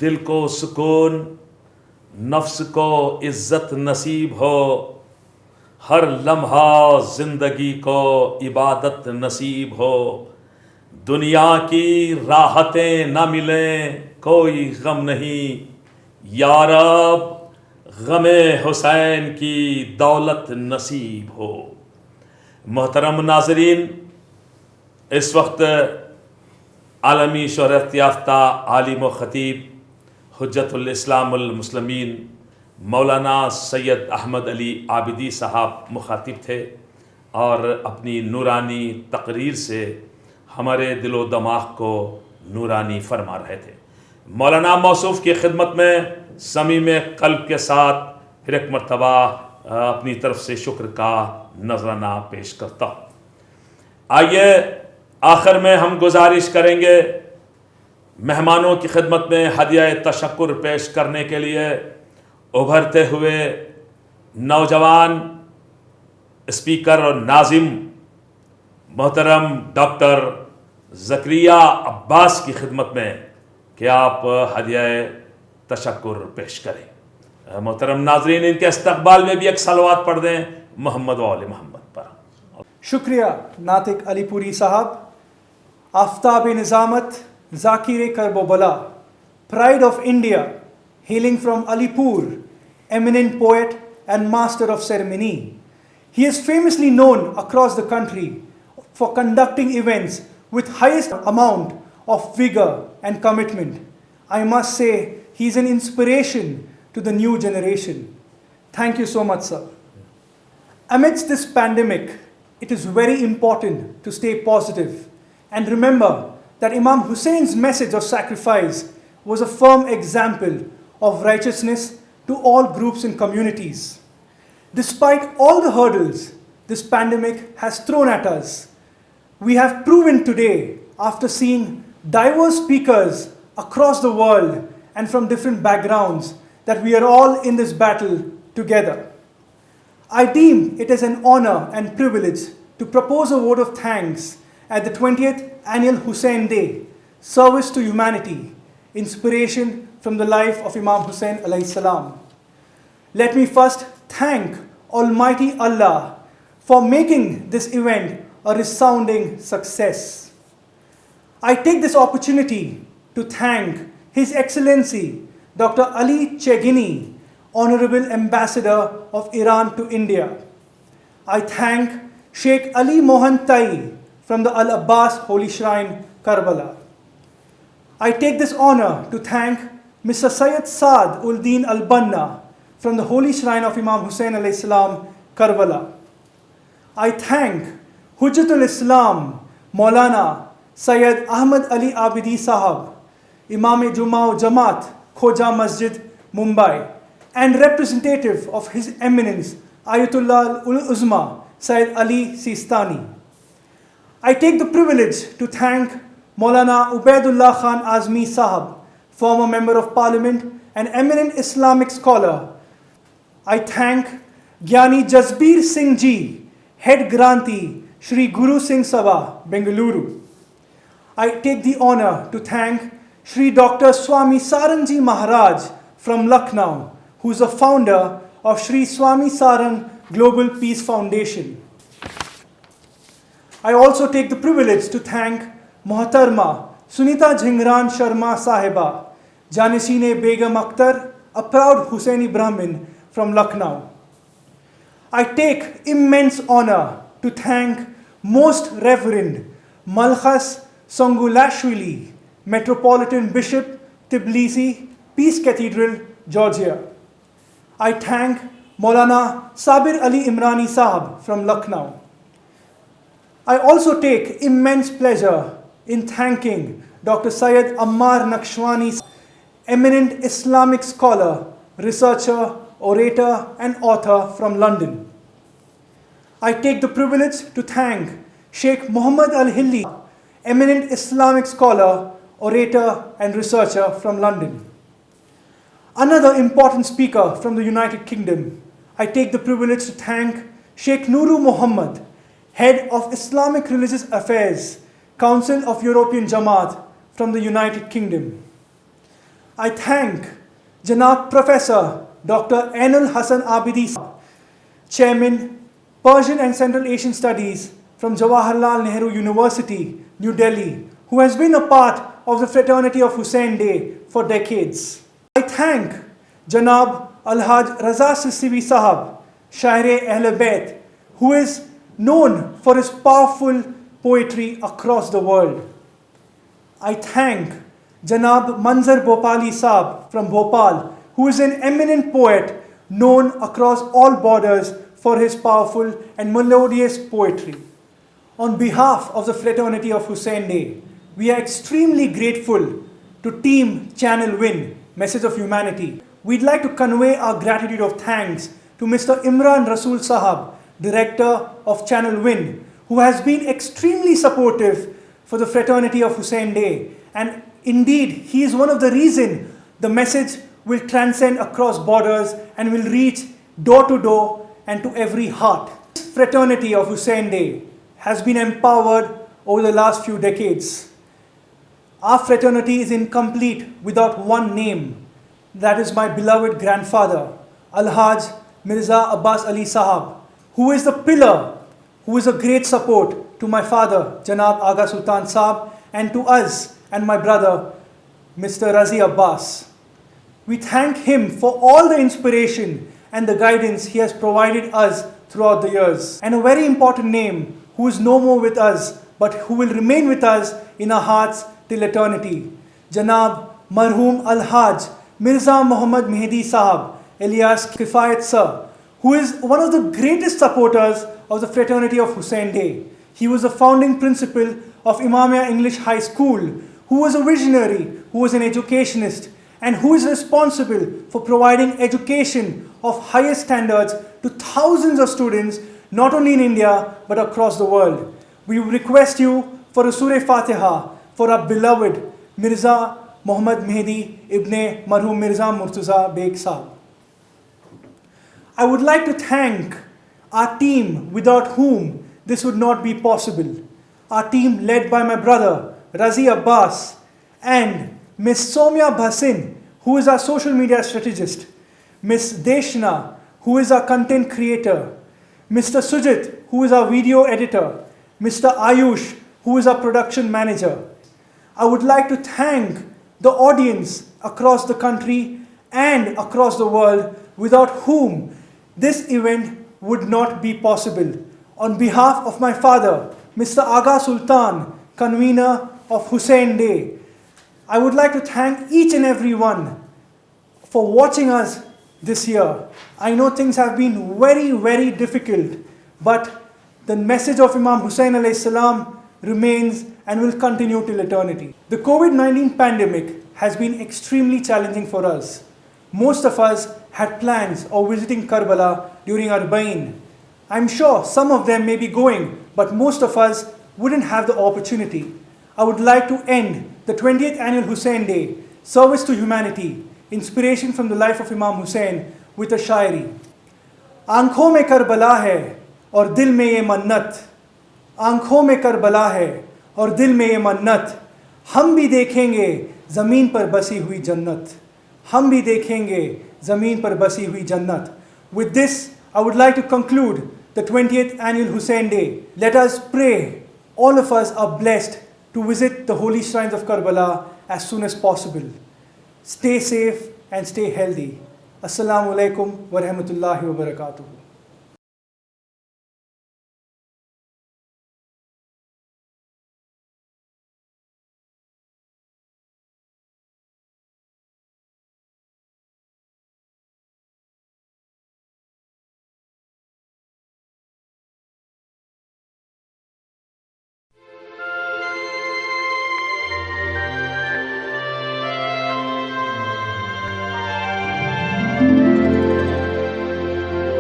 دل کو سکون، نفس کو عزت نصیب ہو، ہر لمحہ زندگی کو عبادت نصیب ہو، دنیا کی راحتیں نہ ملیں کوئی غم نہیں، یا رب غم حسین کی دولت نصیب ہو۔ محترم ناظرین، اس وقت عالمی شہرت یافتہ عالم و خطیب حجت الاسلام المسلمین مولانا سید احمد علی عابدی صاحب مخاطب تھے اور اپنی نورانی تقریر سے ہمارے دل و دماغ کو نورانی فرما رہے تھے۔ مولانا موصوف کی خدمت میں صمیم قلب کے ساتھ پھر ایک مرتبہ اپنی طرف سے شکر کا نذرانہ پیش کرتا ہوں۔ آئیے آخر میں ہم گزارش کریں گے مہمانوں کی خدمت میں ہدیہ تشکر پیش کرنے کے لیے ابھرتے ہوئے نوجوان اسپیکر اور ناظم محترم ڈاکٹر زکریا عباس کی خدمت میں کہ آپ ہدیہ تشکر پیش کریں۔ محترم ناظرین، ان کے استقبال میں بھی ایک صلوات پڑھ دیں محمد و آل محمد پر۔ شکریہ ناطق علی پوری صاحب۔ آفتاب نظامت، ذاکر کرب و بلا، pride of India, hailing from Alipur, eminent poet and master of ceremony. He is famously known across the country for conducting events with highest amount of vigor and commitment. I must say he is an inspiration to the new generation. Thank you so much, sir. Amidst this pandemic, it is very important to stay positive and remember that Imam Hussein's message of sacrifice was a firm example of righteousness to all groups and communities. Despite all the hurdles this pandemic has thrown at us, we have proven today, after seeing diverse speakers across the world and from different backgrounds, that we are all in this battle together. I deem it as an honor and privilege to propose a vote of thanks at the 20th Annual Hussein Day, service to humanity, inspiration from the life of Imam Hussein alayhi salam. Let me first thank Almighty Allah for making this event a resounding success. I take this opportunity to thank His Excellency Dr. Ali Chegini, Honorable Ambassador of Iran to India. I thank Sheikh Ali Mohan Tai from the Al-Abbas Holy Shrine, Karbala. I take this honor to thank Mr. Sayyid Saad ul Din al-Banna from the Holy Shrine of Imam Hussein alayhi salam, Karbala. I thank Hujjatul Islam Maulana Sayyid Ahmad Ali Abidi Sahab, Imam Juma Jamaat, Khoja Masjid, Mumbai, and representative of His Eminence Ayatollah ul-Uzma Sayyid Ali Sistani. I take the privilege to thank Maulana Ubaidullah Khan Azmi Sahab, former Member of Parliament and eminent Islamic scholar. I thank Gyani Jasbir Singh Ji, Head Granthi, Shri Guru Singh Sabha, Bengaluru. I take the honor to thank Shri Dr. Swami Sarangji Maharaj from Lucknow, who is a founder of Shri Swami Sarang Global Peace Foundation. I also take the privilege to thank Muhtarma Sunita Jhingran Sharma Sahiba, Janishine Begum Akhtar, a proud Hussaini Brahmin from Lucknow. I take immense honor to thank Most Reverend Malchus Songulashvili, Metropolitan Bishop, Tbilisi, Peace Cathedral, Georgia. I thank Maulana Sabir Ali Imrani Sahab from Lucknow. I also take immense pleasure in thanking Dr. Syed Ammar Naqshwani, eminent Islamic scholar, researcher, orator, and author from London. I take the privilege to thank Sheikh Muhammad Al-Hilli, eminent Islamic scholar, orator, and researcher from London. Another important speaker from the United Kingdom, I take the privilege to thank Sheikh Nuru Muhammad, Head of Islamic Religious Affairs, Council of European Jamaat from the United Kingdom. I thank Janab Professor Dr. Ainul Hasan Abidi, Chairman, Persian and Central Asian Studies from Jawaharlal Nehru University, New Delhi, who has been a part of the fraternity of Hussain Day for decades. I thank Janab Alhaj Raza Sistivi Sahab, Shaire Ahle Bayt, who is known for his powerful poetry across the world. I thank Janab Manzar Bhopali Saab from Bhopal, who is an eminent poet known across all borders for his powerful and melodious poetry. On behalf of the fraternity of Hussain Day, we are extremely grateful to Team Channel Win, Message of Humanity. We'd like to convey our gratitude of thanks to Mr. Imran Rasool Sahab, Director of Channel Win, who has been extremely supportive for the fraternity of Hussain Day. And indeed, he is one of the reasons the message will transcend across borders and will reach door to door and to every heart. This fraternity of Hussain Day has been empowered over the last few decades. Our fraternity is incomplete without one name. That is my beloved grandfather, Alhaj Mirza Abbas Ali Sahab, who is the pillar, who is a great support to my father, Janab Aga Sultan Saab, and to us and my brother, Mr. Razi Abbas. We thank him for all the inspiration and the guidance he has provided us throughout the years. And a very important name, who is no more with us, but who will remain with us in our hearts till eternity, Janab Marhum Alhaj Mirza Muhammad Mehdi Sahab, alias Kifayat Sir, who is one of the greatest supporters of the fraternity of Hussain Day. He was the founding principal of Imamia English High School, who was a visionary, who was an educationist, and who is responsible for providing education of highest standards to thousands of students, not only in India, but across the world. We request you for a Surah Fatiha for our beloved Mirza Muhammad Mehdi Ibn Marhum Mirza Murtaza Beg Sahab. I would like to thank our team, without whom this would not be possible. Our team led by my brother, Razi Abbas, and Ms. Somya Bhasin, who is our social media strategist, Ms. Deshna, who is our content creator, Mr. Sujit, who is our video editor, Mr. Ayush, who is our production manager. I would like to thank the audience across the country and across the world, without whom this event would not be possible. On behalf of my father, Mr. Aga Sultan, convener of Hussain Day, I would like to thank each and every one for watching us this year. I know things have been very, very difficult, but the message of Imam Hussain alayhi salam remains and will continue till eternity. The COVID-19 pandemic has been extremely challenging for us. Most of us had plans of visiting Karbala during our Bain. I'm sure some of them may be going, but most of us wouldn't have the opportunity. I would like to end the 20th annual Hussain Day, service to humanity, inspiration from the life of Imam Hussain, with a shairi. आंखों में Karbala है और दिल में ये मन्नत, आंखों में करबला है और दिल में ये मन्नत, हम भी देखेंगे ज़मीन पर बसी हुई जन्नत, हम भी देखेंगे ज़मीन पर बसी हुई जन्नत. With this, I would like to conclude the 20th annual Hussain Day. Let us pray all of us are blessed to visit the holy shrines of Karbala as soon as possible. Stay safe and stay healthy. Assalamu alaikum wa rahmatullahi wa barakatuh.